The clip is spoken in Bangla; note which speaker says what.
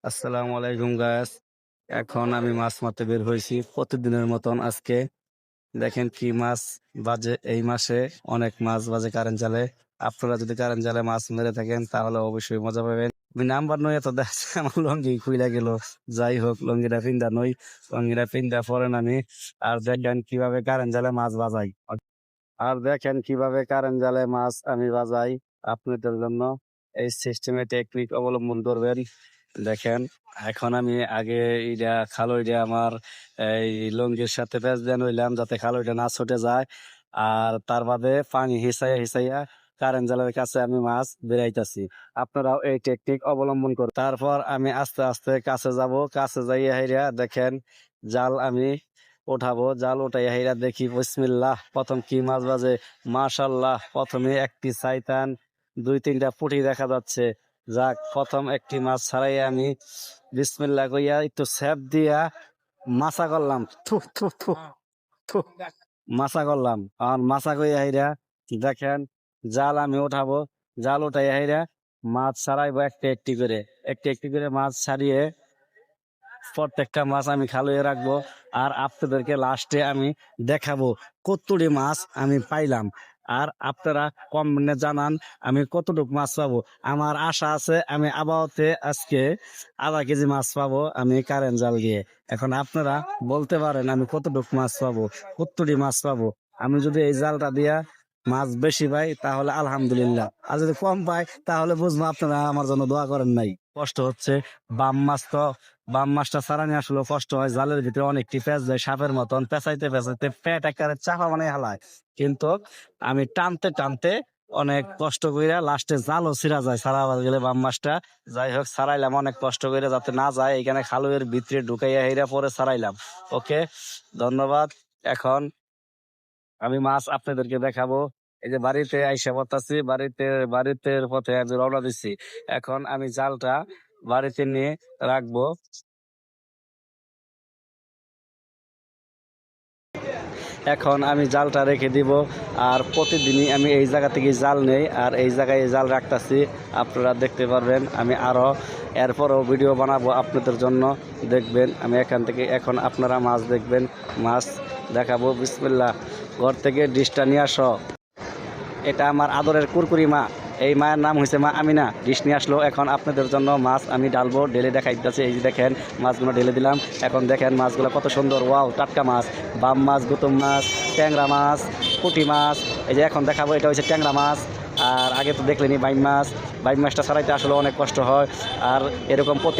Speaker 1: আসসালামু আলাইকুম গাইস। এখন আমি মাছ মারতে বের হয়েছি প্রতিদিনের মতন আজকে। দেখেন কি মাছ বাজে এই মাসে, অনেক মাছ বাজে কারেন্ট জালে। আপনারা যদি কারেন্ট জালে মাছ মেরে থাকেন তাহলে অবশ্যই মজা পাবেন। আমি নাম্বার নই এত দেখছি আমার লঙ্গি খুইলা গেল। যাই হোক, লঙ্গিটা পিন্দা নই, লঙ্গিটা পিন্দা পরেন আমি। আর দেখেন কিভাবে কারেন্ট জালে মাছ বাজাই, আর দেখেন কিভাবে কারেন্ট জালে মাছ আমি বাজাই আপনাদের জন্য। এই সিস্টেমে টেকনিক অবলম্বন করবেন। দেখেন, এখন আমি আগে এটা খালইটা আমার এই লঙ্গির সাথে প্যাঁচ দিয়ে নইলাম যাতে খালইটা না ছুটে যায়। আর তার বাদে পানি হিসাইয়া হিসাইয়া কারেন্ট জালের কাছে আমি মাছ বেরাইতাছি। আপনারাও এই টেকনিক অবলম্বন করুন। তারপর আমি আস্তে আস্তে কাছে যাব, কাছে যাইয়া হাইরা দেখেন জাল আমি উঠাবো। জাল উঠাই হাইরা দেখি বিসমিল্লাহ, প্রথম কি মাছ বাজে। মাশাল্লাহ, প্রথমে একটি শয়তান, দুই তিনটা পুঁটি দেখা যাচ্ছে। যাক, প্রথম একটি মাছ ছাড়াই আমি বিসমিল্লাহ কইয়া একটু স্যাপ দিয়া মাছা করলাম। থু থু থু থু, মাছা করলাম। আর মাছা কইয়া হাইরা দেখেন জাল আমি উঠাবো। জাল উঠাই হাইরা মাছ ছাড়াইবো একটি একটি করে, একটি একটি করে মাছ ছাড়িয়ে প্রত্যেকটা মাছ আমি খালুয়ে রাখবো। আর আপনাদেরকে লাস্টে আমি দেখাবো কতটি মাছ আমি পাইলাম। আর আপনারা কমেন্টে জানান আমি কতটুকু মাছ পাবো। আমার আশা আছে আমি আবহাওয়াতে আজকে ½ কেজি মাছ পাবো আমি কারেন্ট জাল দিয়ে। এখন আপনারা বলতে পারেন আমি কতটুকু মাছ পাবো, কতটি মাছ পাবো। আমি যদি এই জালটা দিয়া মাছ বেশি পাই তাহলে আলহামদুলিল্লাহ, আর যদি কম পাই তাহলে বুঝবো আপনারা আমার জন্য দোয়া করেন নাই। কষ্ট হচ্ছে, বাম মাছ তো, বাম মাছটা ছাড়ানি আসলে কষ্ট হয়। জালের ভিতরে অনেকটি পেঁচ যায় সাপের মতন, পেঁচাইতে পেঁচাইতে পেট একেবারে চাপা মানে হালায়। কিন্তু আমি টানতে টানতে অনেক কষ্ট কইরা লাস্টে জালও ছিঁড়া যায় সারা গেলে বাম মাছটা। যাই হোক, ছাড়াইলাম অনেক কষ্ট করে যাতে না যায়, এখানে খালুয়ের ভিতরে ঢুকাইয়া হেরা পরে ছাড়াইলাম। ওকে, ধন্যবাদ। এখন আমি মাছ আপনাদেরকে দেখাবো। এই যে বাড়িতে আইসা পড়তাছি, বাড়িতে পথে আমি রওনা দিচ্ছি। এখন আমি জালটা বাড়িতে নিয়ে রাখবো। এখন আমি জালটা রেখে দিব। আর প্রতিদিনই আমি এই জায়গা থেকে জাল নেই আর এই জায়গায় জাল রাখতেছি। আপনারা দেখতে পারবেন, আমি আরও এরপরও ভিডিও বানাবো আপনাদের জন্য, দেখবেন। আমি এখান থেকে এখন আপনারা মাছ দেখবেন, মাছ দেখাবো। বিসমিল্লাহ, ঘর থেকে ডিশটা নিয়ে আসো। এটা আমার আদরের কুরকুরি মা, এই মায়ের নাম হয়েছে মা আমিনা। ডিশ নিয়ে আসলো। এখন আপনাদের জন্য মাছ আমি ডালবো, ঢেলে দেখাই দিতেছে। এই যে দেখেন মাছগুলো ঢেলে দিলাম। এখন দেখেন মাছগুলো কত সুন্দর, ওয়াও, টাটকা মাছ। বাম মাছ, গুতুম মাছ, ট্যাংরা মাছ, পুঁটি মাছ। এই যে এখন দেখাবো, এটা হচ্ছে ট্যাংরা মাছ। আর আগে তো দেখলেনি বাইম মাছ। বাইম মাছটা ছাড়াইতে আসলে অনেক কষ্ট হয়। আর এরকম প্রতি